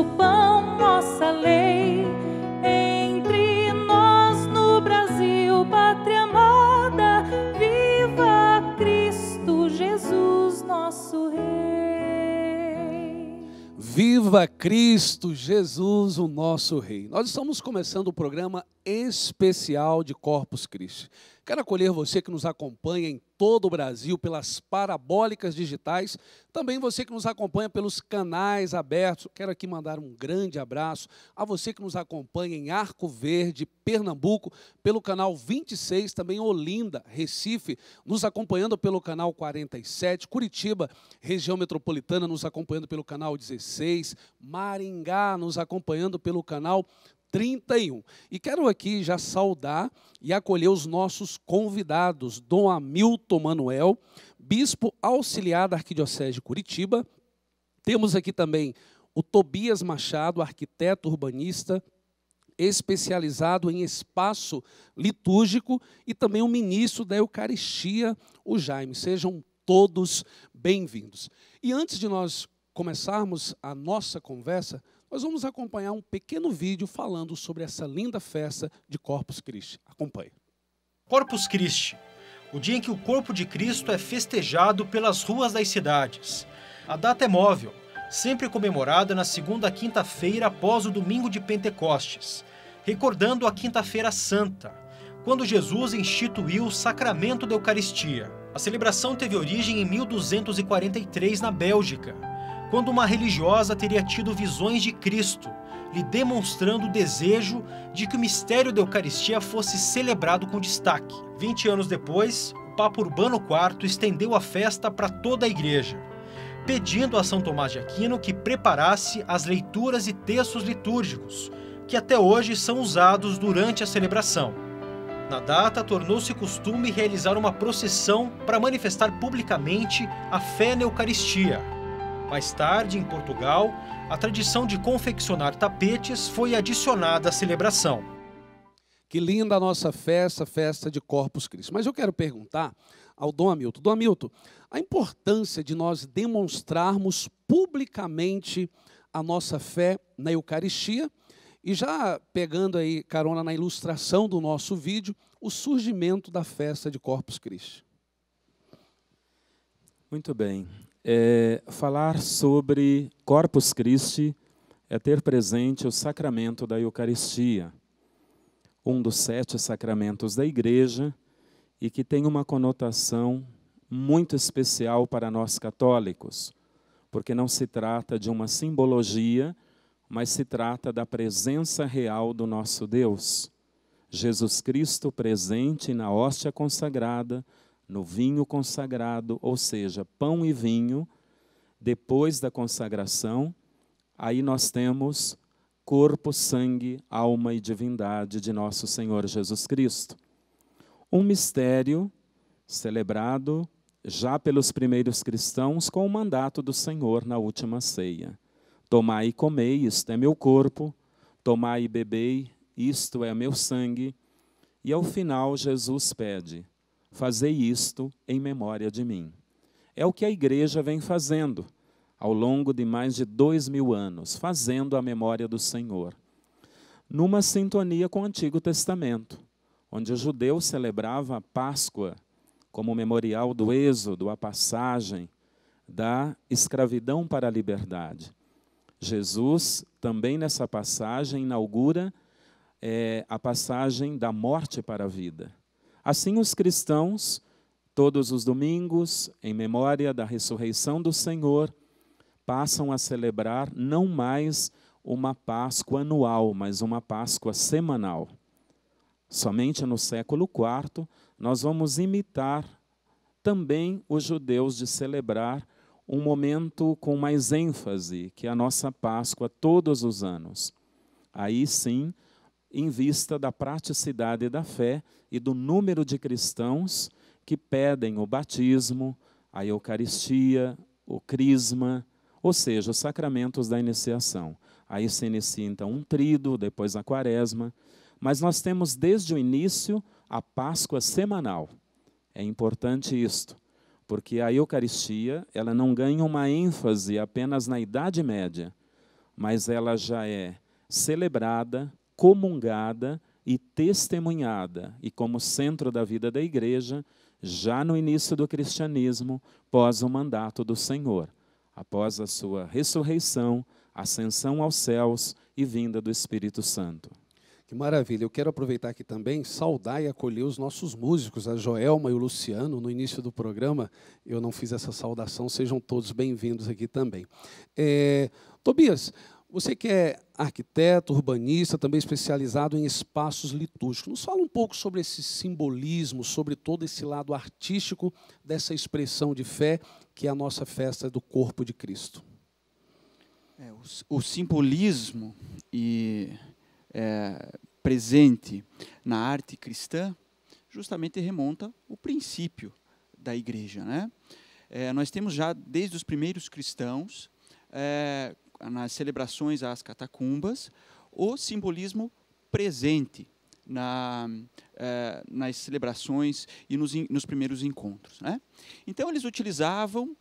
nosso pão, nossa lei. Entre nós no Brasil, pátria amada, viva Cristo Jesus, nosso Rei. Viva Cristo Jesus, o nosso Rei. Nós estamos começando o programa especial de Corpus Christi. Quero acolher você que nos acompanha em todo o Brasil pelas parabólicas digitais, também você que nos acompanha pelos canais abertos. Quero aqui mandar um grande abraço a você que nos acompanha em Arco Verde, Pernambuco, pelo canal 26, também Olinda, Recife, nos acompanhando pelo canal 47, Curitiba, região metropolitana, nos acompanhando pelo canal 16, Maringá, nos acompanhando pelo canal 31. E quero aqui já saudar e acolher os nossos convidados, Dom Hamilton Manuel, bispo auxiliar da Arquidiocese de Curitiba. Temos aqui também o Tobias Machado, arquiteto urbanista, especializado em espaço litúrgico, e também o ministro da Eucaristia, o Jaime. Sejam todos bem-vindos. E antes de nós começarmos a nossa conversa, nós vamos acompanhar um pequeno vídeo falando sobre essa linda festa de Corpus Christi. Acompanhe. Corpus Christi, o dia em que o corpo de Cristo é festejado pelas ruas das cidades. A data é móvel, sempre comemorada na segunda quinta-feira após o domingo de Pentecostes, recordando a Quinta-feira Santa, quando Jesus instituiu o sacramento da Eucaristia. A celebração teve origem em 1243 na Bélgica, quando uma religiosa teria tido visões de Cristo, lhe demonstrando o desejo de que o mistério da Eucaristia fosse celebrado com destaque. 20 anos depois, o Papa Urbano IV estendeu a festa para toda a Igreja, pedindo a São Tomás de Aquino que preparasse as leituras e textos litúrgicos, que até hoje são usados durante a celebração. Na data, tornou-se costume realizar uma procissão para manifestar publicamente a fé na Eucaristia. Mais tarde, em Portugal, a tradição de confeccionar tapetes foi adicionada à celebração. Que linda a nossa festa, festa de Corpus Christi. Mas eu quero perguntar ao Dom Hamilton. Dom Hamilton, a importância de nós demonstrarmos publicamente a nossa fé na Eucaristia, e já pegando aí carona na ilustração do nosso vídeo, o surgimento da festa de Corpus Christi. Muito bem. Falar sobre Corpus Christi é ter presente o sacramento da Eucaristia, um dos 7 sacramentos da Igreja, e que tem uma conotação muito especial para nós católicos, porque não se trata de uma simbologia, mas se trata da presença real do nosso Deus. Jesus Cristo presente na hóstia consagrada, no vinho consagrado, ou seja, pão e vinho. Depois da consagração, aí nós temos corpo, sangue, alma e divindade de nosso Senhor Jesus Cristo. Um mistério celebrado já pelos primeiros cristãos com o mandato do Senhor na última ceia. Tomai e comei, isto é meu corpo, tomai e bebei, isto é meu sangue. E ao final Jesus pede: fazei isto em memória de mim. É o que a Igreja vem fazendo ao longo de mais de 2000 anos, fazendo a memória do Senhor. Numa sintonia com o Antigo Testamento, onde o judeu celebrava a Páscoa como memorial do êxodo, a passagem da escravidão para a liberdade. Jesus, também nessa passagem, inaugura a passagem da morte para a vida. Assim, os cristãos, todos os domingos, em memória da ressurreição do Senhor, passam a celebrar não mais uma Páscoa anual, mas uma Páscoa semanal. Somente no século IV, nós vamos imitar também os judeus de celebrar um momento com mais ênfase, que é a nossa Páscoa todos os anos. Aí sim, em vista da praticidade da fé e do número de cristãos que pedem o batismo, a Eucaristia, o crisma, ou seja, os sacramentos da iniciação. Aí se inicia então um tríduo, depois a quaresma, mas nós temos desde o início a Páscoa semanal. É importante isto, porque a Eucaristia ela não ganha uma ênfase apenas na Idade Média, mas ela já é celebrada, comungada e testemunhada, e como centro da vida da igreja, já no início do cristianismo, pós o mandato do Senhor, após a sua ressurreição, ascensão aos céus e vinda do Espírito Santo. Que maravilha. Eu quero aproveitar aqui também, saudar e acolher os nossos músicos, a Joelma e o Luciano. No início do programa, eu não fiz essa saudação, sejam todos bem-vindos aqui também. Tobias, você que é arquiteto, urbanista, também especializado em espaços litúrgicos, nos fala um pouco sobre esse simbolismo, sobre todo esse lado artístico dessa expressão de fé, que é a nossa festa do corpo de Cristo. O simbolismo presente na arte cristã justamente remonta o princípio da igreja, né? Nós temos já desde os primeiros cristãos, nas celebrações às catacumbas, o simbolismo presente nas celebrações e nos primeiros encontros, né? Então eles utilizavam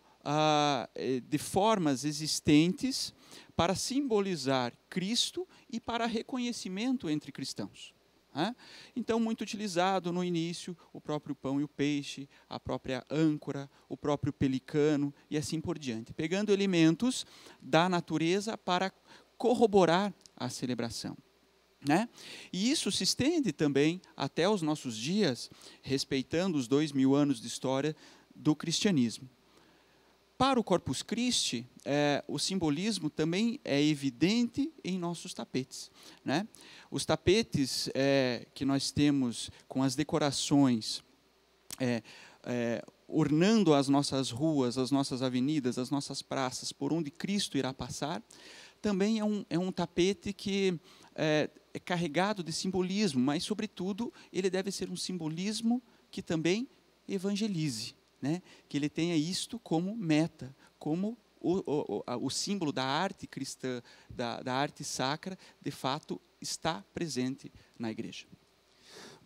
de formas existentes para simbolizar Cristo e para reconhecimento entre cristãos. Então, muito utilizado no início, o próprio pão e o peixe, a própria âncora, o próprio pelicano e assim por diante, pegando elementos da natureza para corroborar a celebração, né? E isso se estende também até os nossos dias, respeitando os 2000 anos de história do cristianismo. Para o Corpus Christi, o simbolismo também é evidente em nossos tapetes, né? Os tapetes que nós temos com as decorações, ornando as nossas ruas, as nossas avenidas, as nossas praças, por onde Cristo irá passar, também é um tapete que é carregado de simbolismo, mas, sobretudo, ele deve ser um simbolismo que também evangelize, né? Que ele tenha isto como meta, como o símbolo da arte cristã, da arte sacra, de fato, está presente na igreja.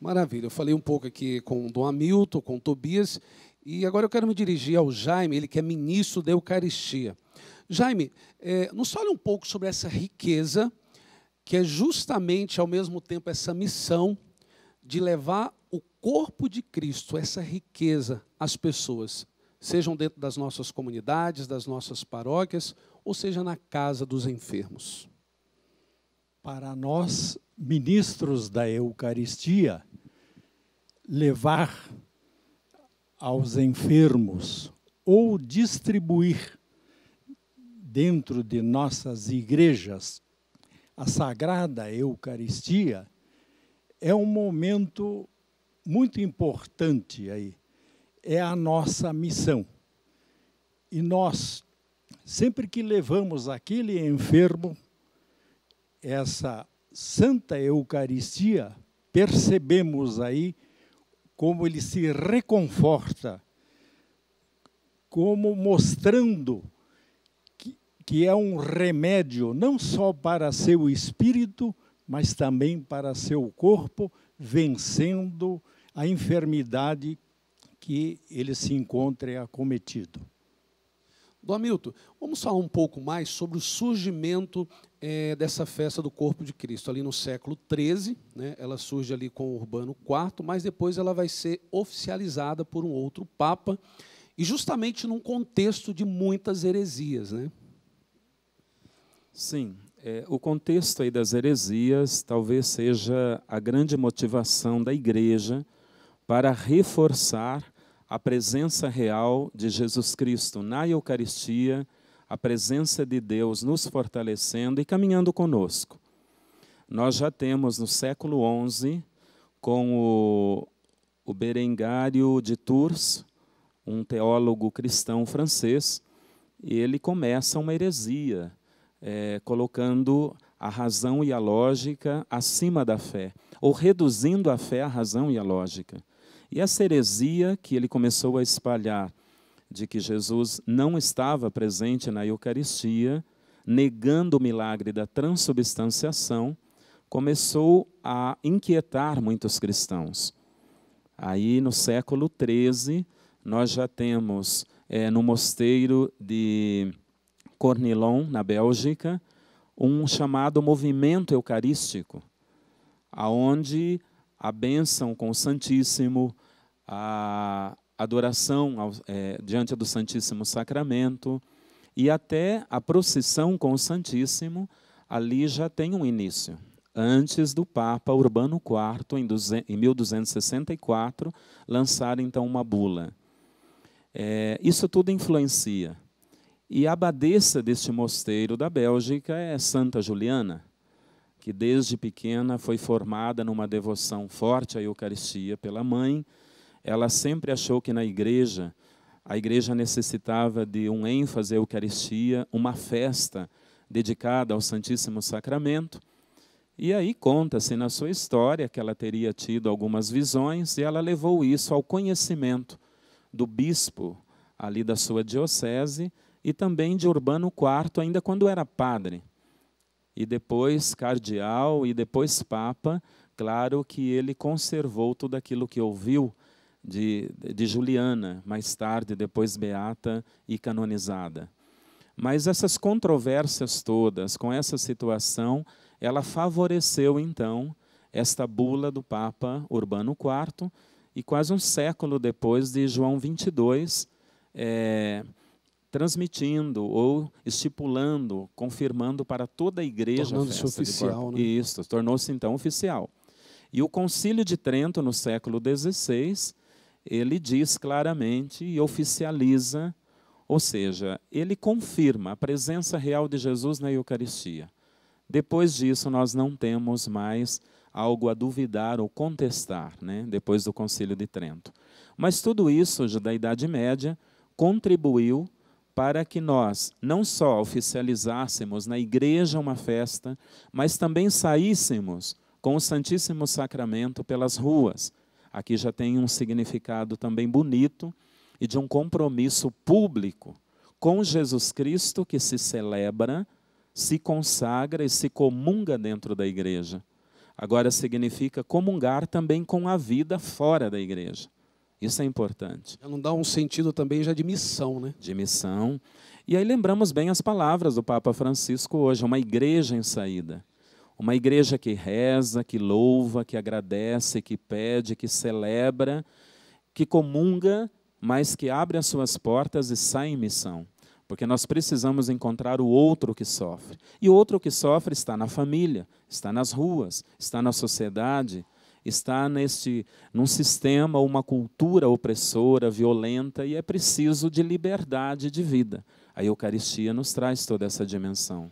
Maravilha. Eu falei um pouco aqui com o Dom Hamilton, com o Tobias, e agora eu quero me dirigir ao Jaime, ele que é ministro da Eucaristia. Jaime, nos fale um pouco sobre essa riqueza, que é justamente, ao mesmo tempo, essa missão de levar o corpo de Cristo, essa riqueza, às pessoas, sejam dentro das nossas comunidades, das nossas paróquias, ou seja, na casa dos enfermos. Para nós, ministros da Eucaristia, levar aos enfermos ou distribuir dentro de nossas igrejas a Sagrada Eucaristia é um momento muito importante aí. É a nossa missão. E nós, sempre que levamos aquele enfermo, essa Santa Eucaristia, percebemos aí como ele se reconforta, como mostrando que é um remédio não só para seu espírito, mas também para seu corpo, vencendo a enfermidade que ele se encontre acometido. Dom Hamilton, vamos falar um pouco mais sobre o surgimento dessa festa do corpo de Cristo. Ali no século XIII, né, ela surge ali com Urbano IV, mas depois ela vai ser oficializada por um outro Papa, e justamente num contexto de muitas heresias, né? Sim, o contexto aí das heresias talvez seja a grande motivação da igreja para reforçar a presença real de Jesus Cristo na Eucaristia, a presença de Deus nos fortalecendo e caminhando conosco. Nós já temos no século XI, com o Berengário de Tours, um teólogo cristão francês, e ele começa uma heresia, colocando a razão e a lógica acima da fé, ou reduzindo a fé à razão e à lógica. E essa heresia que ele começou a espalhar, de que Jesus não estava presente na Eucaristia, negando o milagre da transubstanciação, começou a inquietar muitos cristãos. Aí, no século XIII, nós já temos, no mosteiro de Cornillon, na Bélgica, um chamado movimento eucarístico, aonde a bênção com o Santíssimo, a adoração diante do Santíssimo Sacramento e até a procissão com o Santíssimo, ali já tem um início. Antes do Papa Urbano IV, em 1264, lançar então uma bula. Isso tudo influencia. E a abadesa deste mosteiro da Bélgica é Santa Juliana, que desde pequena foi formada numa devoção forte à Eucaristia pela mãe. Ela sempre achou que a igreja necessitava de um ênfase à Eucaristia, uma festa dedicada ao Santíssimo Sacramento. E aí conta-se na sua história que ela teria tido algumas visões e ela levou isso ao conhecimento do bispo ali da sua diocese e também de Urbano IV, ainda quando era padre. E depois cardeal e depois papa, claro que ele conservou tudo aquilo que ouviu de Juliana, mais tarde, depois beata e canonizada. Mas essas controvérsias todas, com essa situação, ela favoreceu, então, esta bula do Papa Urbano IV, e quase um século depois de João 22, transmitindo ou estipulando, confirmando para toda a igreja. Tornando-se oficial, né? Isso, tornou-se então oficial. E o Concílio de Trento, no século XVI, ele diz claramente e oficializa, ou seja, ele confirma a presença real de Jesus na Eucaristia. Depois disso, nós não temos mais algo a duvidar ou contestar, né? Depois do Concílio de Trento. Mas tudo isso, da Idade Média, contribuiu para que nós não só oficializássemos na igreja uma festa, mas também saíssemos com o Santíssimo Sacramento pelas ruas. Aqui já tem um significado também bonito e de um compromisso público com Jesus Cristo que se celebra, se consagra e se comunga dentro da igreja. Agora significa comungar também com a vida fora da igreja. Isso é importante. Já não dá um sentido também já de missão, né? De missão. E aí lembramos bem as palavras do Papa Francisco hoje, uma igreja em saída. Uma igreja que reza, que louva, que agradece, que pede, que celebra, que comunga, mas que abre as suas portas e sai em missão. Porque nós precisamos encontrar o outro que sofre. E o outro que sofre está na família, está nas ruas, está na sociedade, está num sistema, uma cultura opressora, violenta, e é preciso de liberdade de vida. A Eucaristia nos traz toda essa dimensão.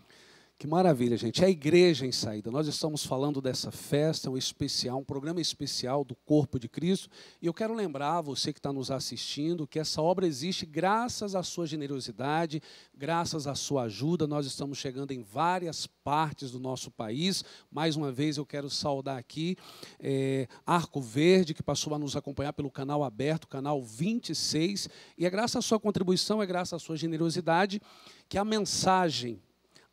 Que maravilha, gente. É a igreja em saída. Nós estamos falando dessa festa, um programa especial do Corpo de Cristo. E eu quero lembrar, você que está nos assistindo, que essa obra existe graças à sua generosidade, graças à sua ajuda. Nós estamos chegando em várias partes do nosso país. Mais uma vez eu quero saudar aqui Arco Verde, que passou a nos acompanhar pelo canal aberto, canal 26. E é graças à sua contribuição, é graças à sua generosidade, que a mensagem,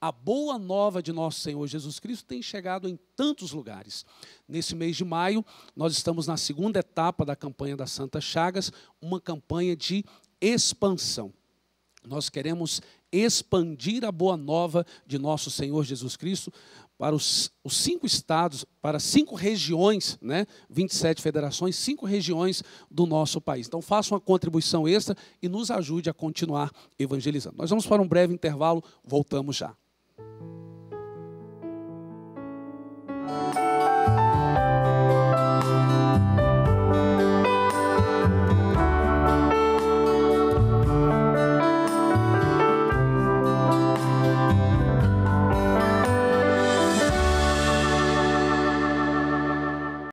a boa nova de nosso Senhor Jesus Cristo tem chegado em tantos lugares. Nesse mês de maio, nós estamos na segunda etapa da campanha das Santas Chagas, uma campanha de expansão. Nós queremos expandir a boa nova de nosso Senhor Jesus Cristo para os 5 estados, para 5 regiões, né? 27 federações, 5 regiões do nosso país. Então, faça uma contribuição extra e nos ajude a continuar evangelizando. Nós vamos para um breve intervalo, voltamos já.